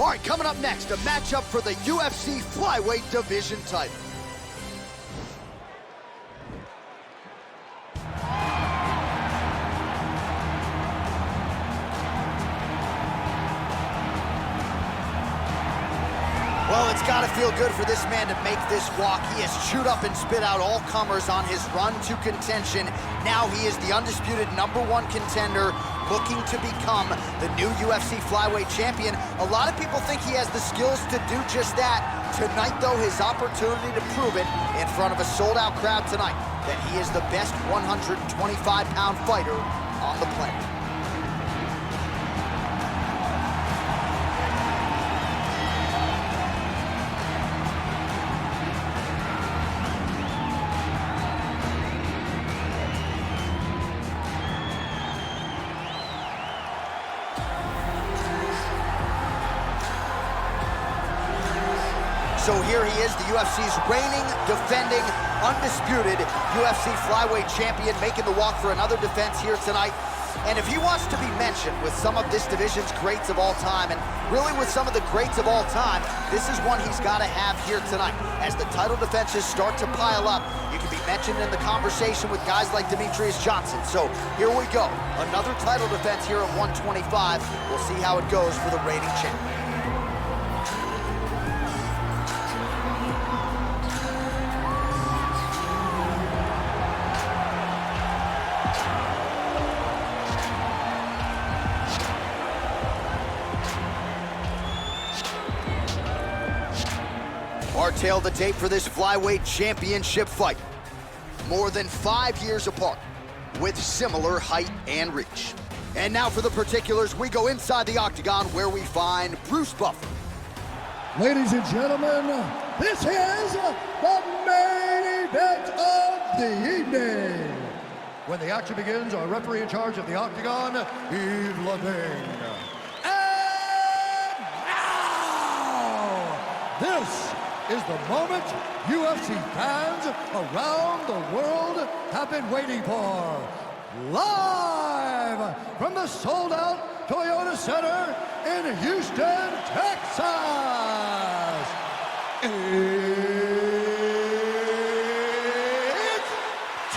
All right, coming up next, a matchup for the UFC flyweight division title. Well, it's got to feel good for this man to make this walk. He has chewed up and spit out all comers on his run to contention. Now he is the undisputed #1 contender, looking to become the new UFC flyweight champion. A lot of people think he has the skills to do just that. Tonight, though, his opportunity to prove it in front of a sold-out crowd tonight, that he is the best 125-pound fighter on the planet. So here he is, the UFC's reigning, defending, undisputed UFC flyweight champion, making the walk for another defense here tonight. And if he wants to be mentioned with some of this division's greats of all time, and really with some of the greats of all time, this is one he's got to have here tonight. As the title defenses start to pile up, you can be mentioned in the conversation with guys like Demetrius Johnson. So here we go, another title defense here at 125. We'll see how it goes for the reigning champion. Our tail of the tape for this flyweight championship fight. More than 5 years apart, with similar height and reach. And now for the particulars, we go inside the octagon where we find Bruce Buffer. Ladies and gentlemen, this is the main event of the evening. When the action begins, our referee in charge of the octagon, Yves Lavigne. And now, this is the moment UFC fans around the world have been waiting for. Live from the sold-out Toyota Center in Houston, Texas. It's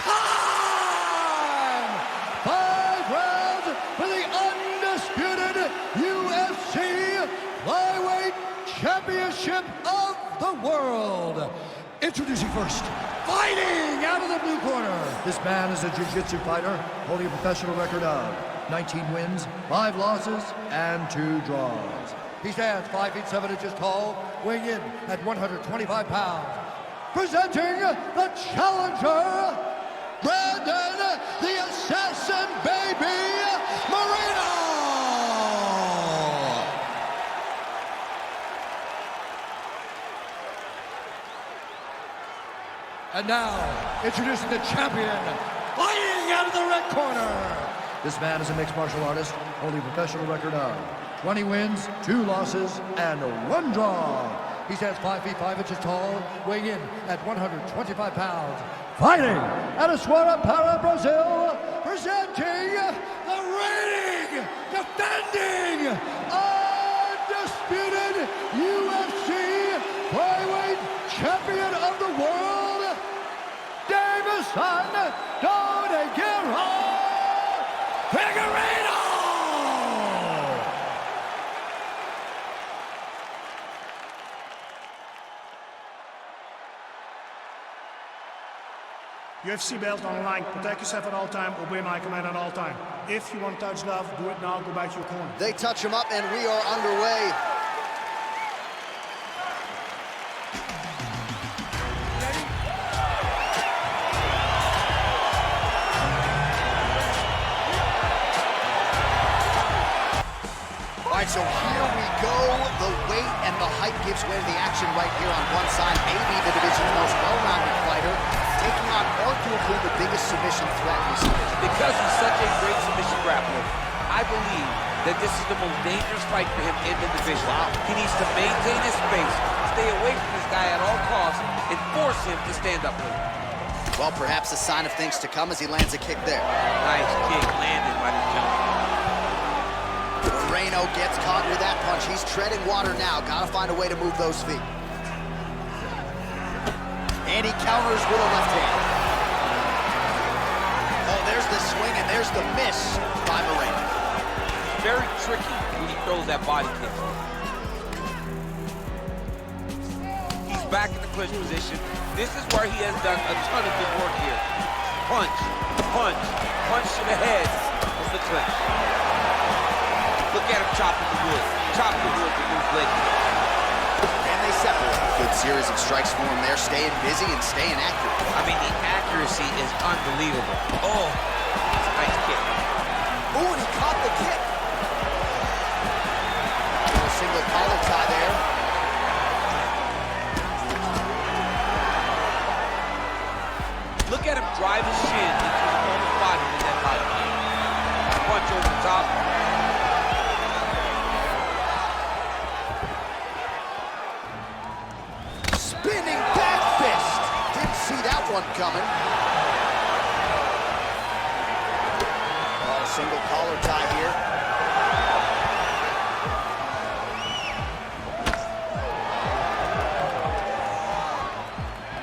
time! 5 rounds for the undisputed UFC Flyweight Championship of the world. Introducing first, fighting out of the blue corner. This man is a jiu-jitsu fighter, holding a professional record of 19 wins, 5 losses, and 2 draws. He stands 5 feet 7 inches tall, weighing in at 125 pounds. Presenting the challenger, Brandon, the Assassin Baby Moreno. And now, introducing the champion, fighting out of the red corner. This man is a mixed martial artist, holding a professional record of 20 wins, 2 losses, and 1 draw. He stands 5 feet 5 inches tall, weighing in at 125 pounds. Fighting out of Para, Brazil, presenting the reigning, defending, undisputed UFC flyweight champion of the world, Dave Son, Figueiredo! UFC belt on the line. Protect yourself at all time. Obey my command at all time. If you want to touch love, do it now. Go back to your corner. They touch him up, and we are underway. So here we go. The weight and the height gives way to the action right here on one side. Maybe the division's most well-rounded fighter, taking on arguably the biggest submission threat in this division. Because he's such a great submission grappler, I believe that this is the most dangerous fight for him in the division. Wow. He needs to maintain his space, stay away from this guy at all costs, and force him to stand up with him. Well, perhaps a sign of things to come as he lands a kick there. Nice kick landed by the jump. Moreno gets caught with that punch. He's treading water now. Gotta find a way to move those feet. And he counters with a left hand. Oh, there's the swing and there's the miss by Moreno. Very tricky when he throws that body kick. He's back in the clinch position. This is where he has done a ton of good work here. Punch, punch, punch to the head of the clinch. Look at him chopping the wood. Chop the wood to move leg. And they separate. Good series of strikes for him there, staying busy and staying accurate. I mean, the accuracy is unbelievable. Oh, that's a nice kick. Oh, and he caught the kick. A single collar tie there. Look at him drive his shin into his opponent's body with that body. Punch over the top. Spinning back fist. Didn't see that one coming. Oh, a single collar tie here.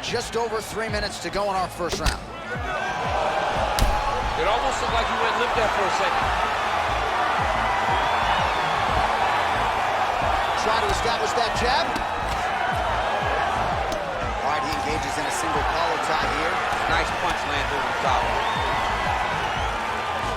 Just over 3 minutes to go in our first round. It almost looked like he went limp there for a second. Trying to establish that jab. All right, he engages in a single collar tie here. Nice punch lands over the top.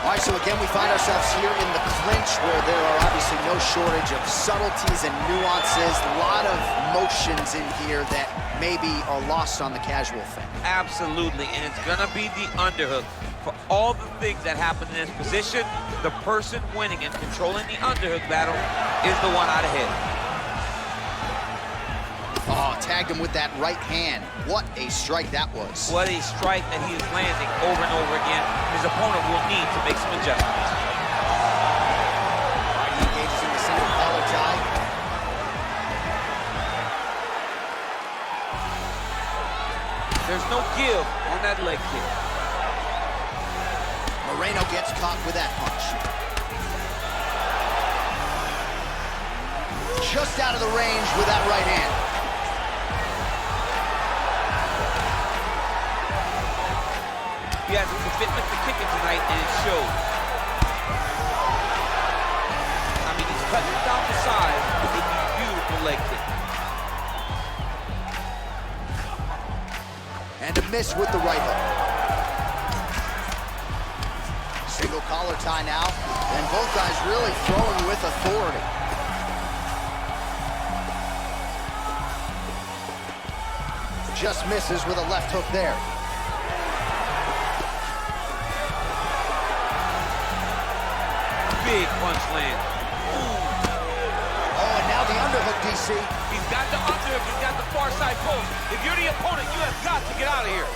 All right, so again, we find ourselves here in the clinch where there are obviously no shortage of subtleties and nuances. A lot of motions in here that maybe are lost on the casual fan. Absolutely, and it's gonna be the underhook. For all the things that happen in this position, the person winning and controlling the underhook battle is the one out ahead. Oh, tagged him with that right hand. What a strike that was. What a strike that he is landing over and over again. His opponent will need to make some adjustments. All right, he engages in the single collar tie. There's no give on that leg kick. Moreno gets caught with that punch. Just out of the range with that right hand. He has a commitment to kicking tonight, and it shows. I mean, he's cutting down the side with a beautiful leg kick. And a miss with the right hook. Single collar tie now. And both guys really throwing with authority. Just misses with a left hook there. Big punch land. Oh, and now the underhook, DC. He's got the underhook, he's got the far side post. If you're the opponent, you have got to get out of here.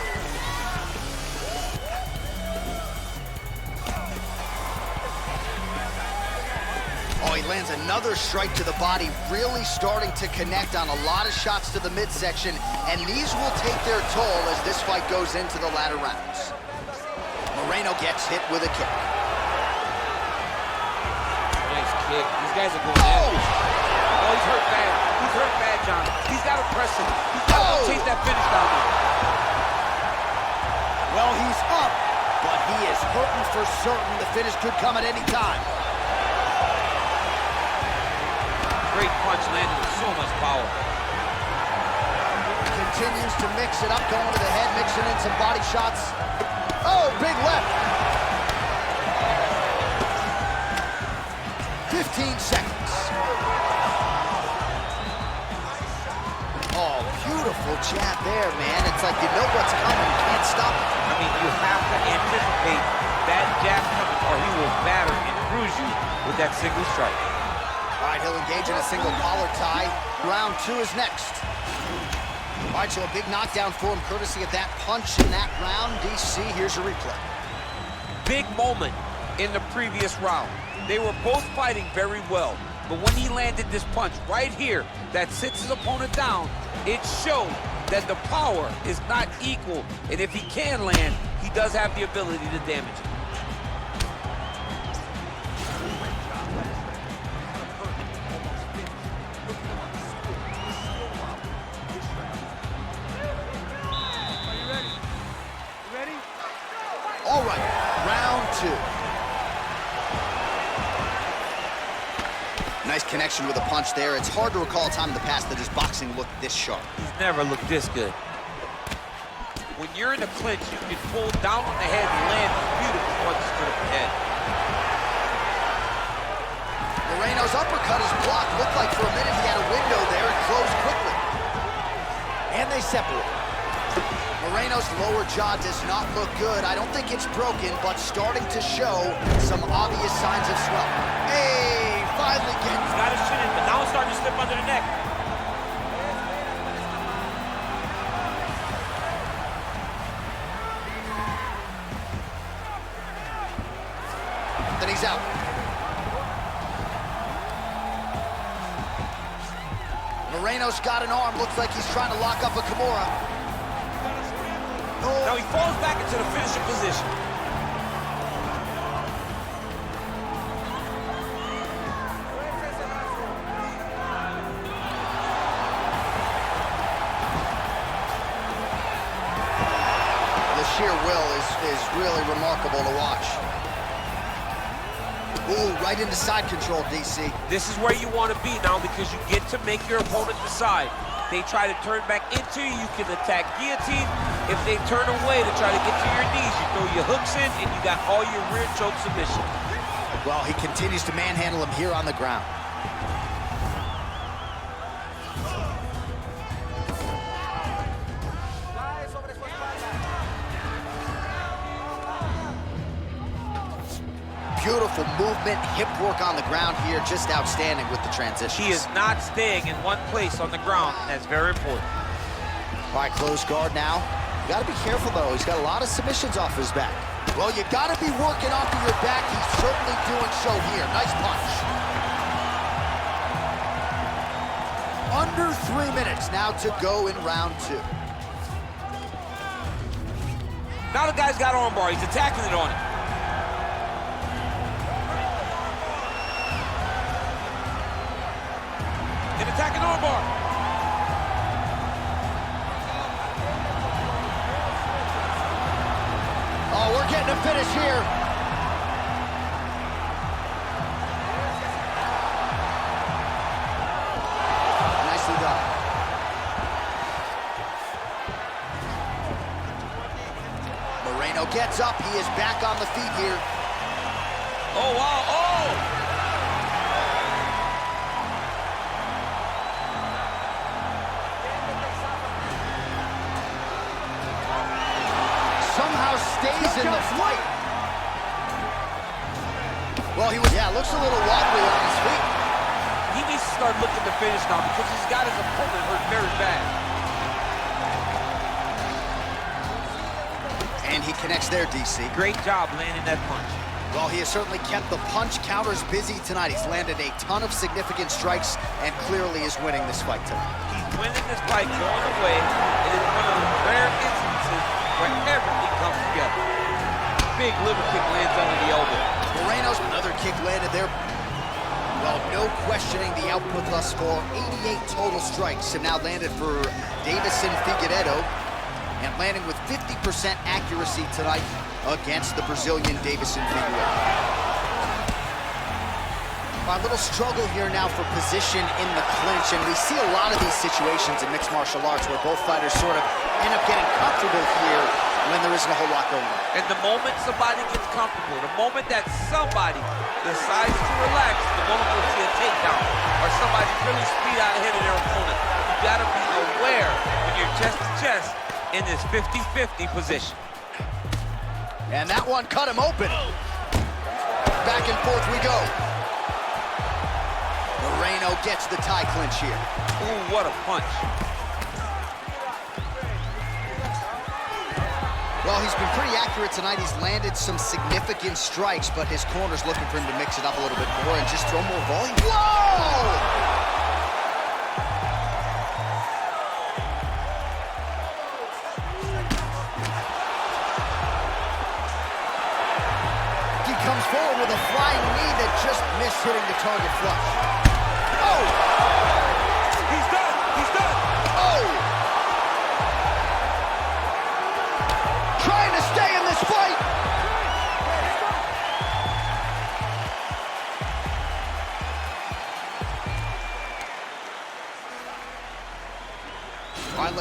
Oh, he lands another strike to the body, really starting to connect on a lot of shots to the midsection, and these will take their toll as this fight goes into the latter rounds. Moreno gets hit with a kick. Nice kick. These guys are going at it. Oh, he's hurt bad. He's hurt bad, John. He's got to press him. He's got to chase that finish down there. Well, he's up, but he is hurting for certain. The finish could come at any time. Great punch landed with so much power. He continues to mix it up, going to the head, mixing in some body shots. Oh, big left. 15 seconds. Oh, beautiful jab there, man. It's like you know what's coming, you can't stop it. I mean, you have to anticipate that jab coming or he will batter and bruise you with that single strike. All right, he'll engage in a single collar tie. Round 2 is next. All right, so a big knockdown for him, courtesy of that punch in that round. DC, here's a replay. Big moment in the previous round. They were both fighting very well, but when he landed this punch right here that sits his opponent down, it showed that the power is not equal, and if he can land, he does have the ability to damage it. Nice connection with a punch there. It's hard to recall a time in the past that his boxing looked this sharp. He's never looked this good. When you're in a clinch, you can pull down on the head and land beautiful punches to the head. Moreno's uppercut is blocked. Looked like for a minute he had a window there. It closed quickly. And they separate. Moreno's lower jaw does not look good. I don't think it's broken, but starting to show some obvious signs of swelling. Hey, finally getting... He's got his chin in, but now it's starting to slip under the neck. Then he's out. Moreno's got an arm. Looks like he's trying to lock up a Kimura. Oh. Now he falls back into the finishing position. The sheer will is really remarkable to watch. Ooh, right into side control, DC. This is where you want to be now because you get to make your opponent decide. They try to turn back into you, you can attack guillotine. If they turn away to try to get to your knees, you throw your hooks in and you got all your rear choke submission. Well, he continues to manhandle him here on the ground. Beautiful movement, hip work on the ground here, just outstanding with the transitions. He is not staying in one place on the ground, and that's very important. All right, close guard now. You gotta be careful though, he's got a lot of submissions off his back. Well, you gotta be working off of your back, he's certainly doing so here. Nice punch. Under 3 minutes now to go in round 2. Now the guy's got armbar, he's attacking it on him. Attacking armbar. Oh, we're getting a finish here. Nicely done. Moreno gets up. He is back on the feet here. Oh, wow. Oh! Stays in the fight. Well, looks a little wobbly on his feet. He needs to start looking to finish now because he's got his opponent hurt very bad. And he connects there, DC. Great job landing that punch. Well, he has certainly kept the punch counters busy tonight. He's landed a ton of significant strikes and clearly is winning this fight tonight. He's winning this fight going away. It is one of the rare instances where everything comes together. Big liver kick lands under the elbow. Moreno's another kick landed there. Well, no questioning the output thus far. 88 total strikes have now landed for Davison Figueiredo and landing with 50% accuracy tonight against the Brazilian Davison Figueiredo. A little struggle here now for position in the clinch, and we see a lot of these situations in mixed martial arts where both fighters sort of end up getting comfortable here when there isn't a whole lot going on. And the moment somebody gets comfortable, the moment that somebody decides to relax, the moment we'll see a takedown or somebody really speed out ahead of their opponent. You gotta be aware when you're chest to chest in this 50-50 position. And that one cut him open. Back and forth we go. Moreno gets the tie clinch here. Ooh, what a punch. Well, he's been pretty accurate tonight. He's landed some significant strikes, but his corner's looking for him to mix it up a little bit more and just throw more volume. Whoa! He comes forward with a flying knee that just missed hitting the target flush. Oh! He's done! He's done! Oh! Trying to stay in this fight!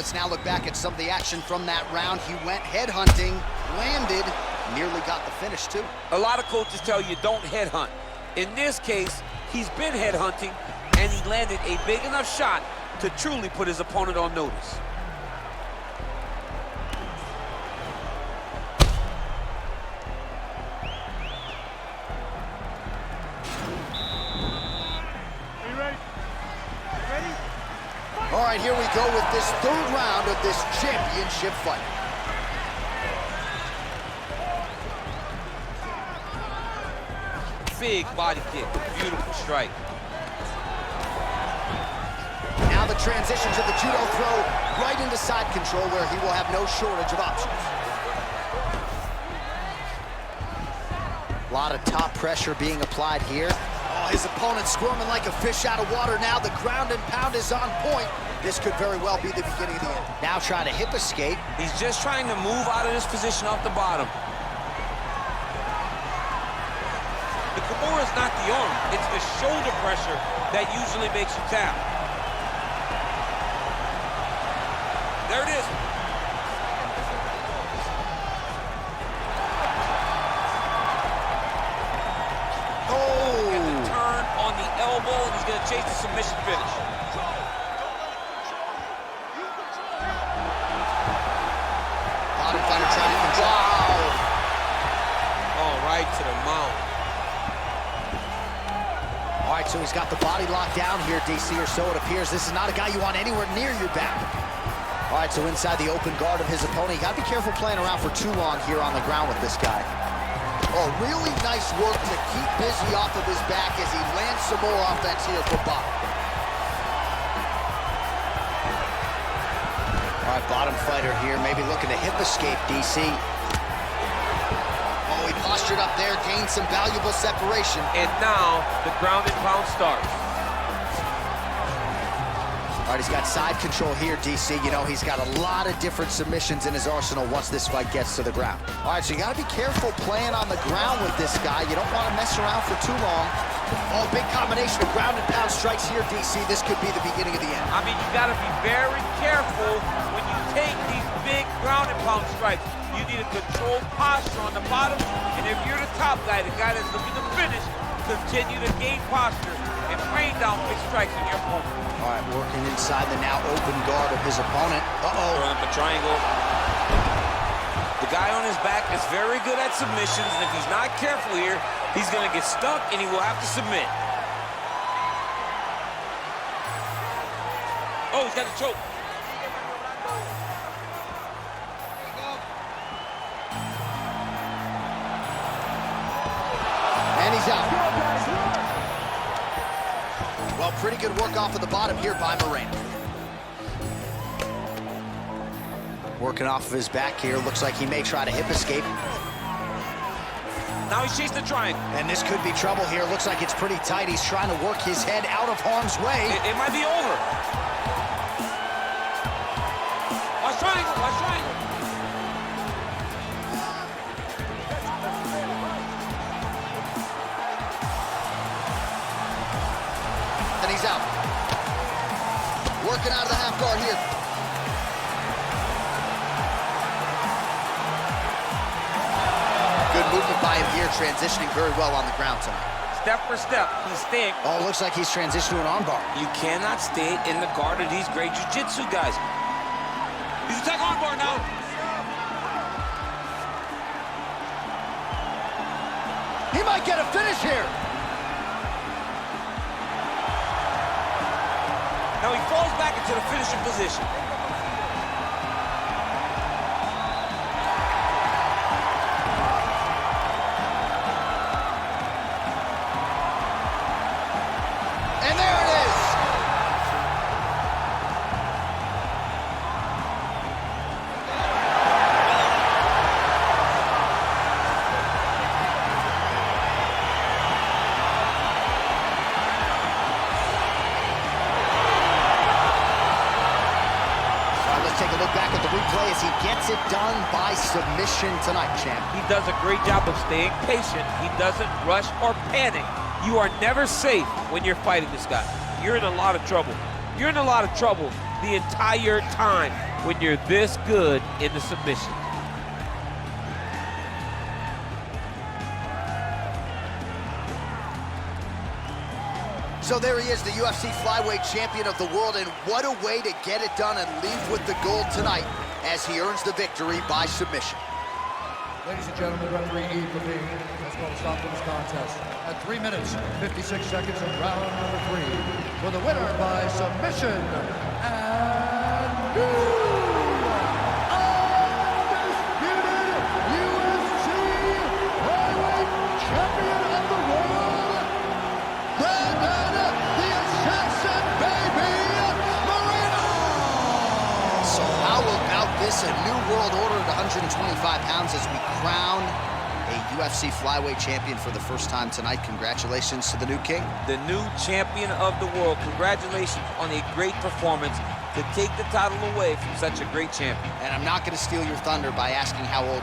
let's now look back at some of the action from that round. He went headhunting, landed, nearly got the finish too. A lot of coaches tell you don't headhunt. In this case, he's been headhunting, and he landed a big enough shot to truly put his opponent on notice. All right, here we go with this third round of this championship fight. Big body kick, beautiful strike. Now the transition to the judo throw right into side control where he will have no shortage of options. A lot of top pressure being applied here. Oh, his opponent squirming like a fish out of water now. The ground and pound is on point. This could very well be the beginning of the end. Now trying to hip escape. He's just trying to move out of this position off the bottom. The Kimura is not the arm, it's the shoulder pressure that usually makes you tap. There it is. Oh! And the turn on the elbow, and he's going to chase the submission finish. Bottom fighter trying to control. Wow! Oh, right to the mount. All right, so he's got the body locked down here, DC, or so it appears. This is not a guy you want anywhere near your back. All right, so inside the open guard of his opponent. You got to be careful playing around for too long here on the ground with this guy. Oh, really nice work to keep busy off of his back as he lands some more offense here for Bob. All right, bottom fighter here, maybe looking to hip escape, DC. Oh, he postured up there, gained some valuable separation. And now the ground and pound starts. All right, he's got side control here, DC. You know, he's got a lot of different submissions in his arsenal once this fight gets to the ground. All right, so you got to be careful playing on the ground with this guy. You don't want to mess around for too long. Oh, big combination of ground and pound strikes here, DC. This could be the beginning of the end. I mean, you got to be very careful when you take these big ground and pound strikes. You need a controlled posture on the bottom, and if you're the top guy, the guy that's looking to finish, continue to gain posture and rain down big strikes on your opponent. All right, working inside the now open guard of his opponent. Uh-oh. Throwing up a triangle. The guy on his back is very good at submissions, and if he's not careful here, he's going to get stuck, and he will have to submit. Oh, he's got the choke. And he's out. Well, pretty good work off of the bottom here by Moreno. Working off of his back here. Looks like he may try to hip escape. Now he's chasing the triangle. And this could be trouble here. Looks like it's pretty tight. He's trying to work his head out of harm's way. It might be over. Watch triangle, watch triangle. And he's out. Working out of the half guard here. Good movement by him here, transitioning very well on the ground tonight. Step for step, he's staying. Oh, looks like he's transitioned to an armbar. You cannot stay in the guard of these great jiu-jitsu guys. He's attacking armbar now. He might get a finish here. Now he falls back into the finishing position. And there it is. Take a look back at the replay as he gets it done by submission tonight, champ. He does a great job of staying patient. He doesn't rush or panic. You are never safe when you're fighting this guy. You're in a lot of trouble. You're in a lot of trouble the entire time. when you're this good in the submission. So there he is, the UFC flyweight champion of the world, and what a way to get it done and leave with the gold tonight as he earns the victory by submission. Ladies and gentlemen, referee E. has called a stop to this contest at 3 minutes, 56 seconds of round number 3 for the winner by submission and undisputed UFC flyweight champion of the world, Brandon the Assassin Baby Moreno. So how about this, a new world order at 125 pounds as we crown a UFC flyweight champion for the first time tonight. Congratulations to the new king. The new champion of the world. Congratulations on a great performance to take the title away from such a great champion. And I'm not going to steal your thunder by asking how old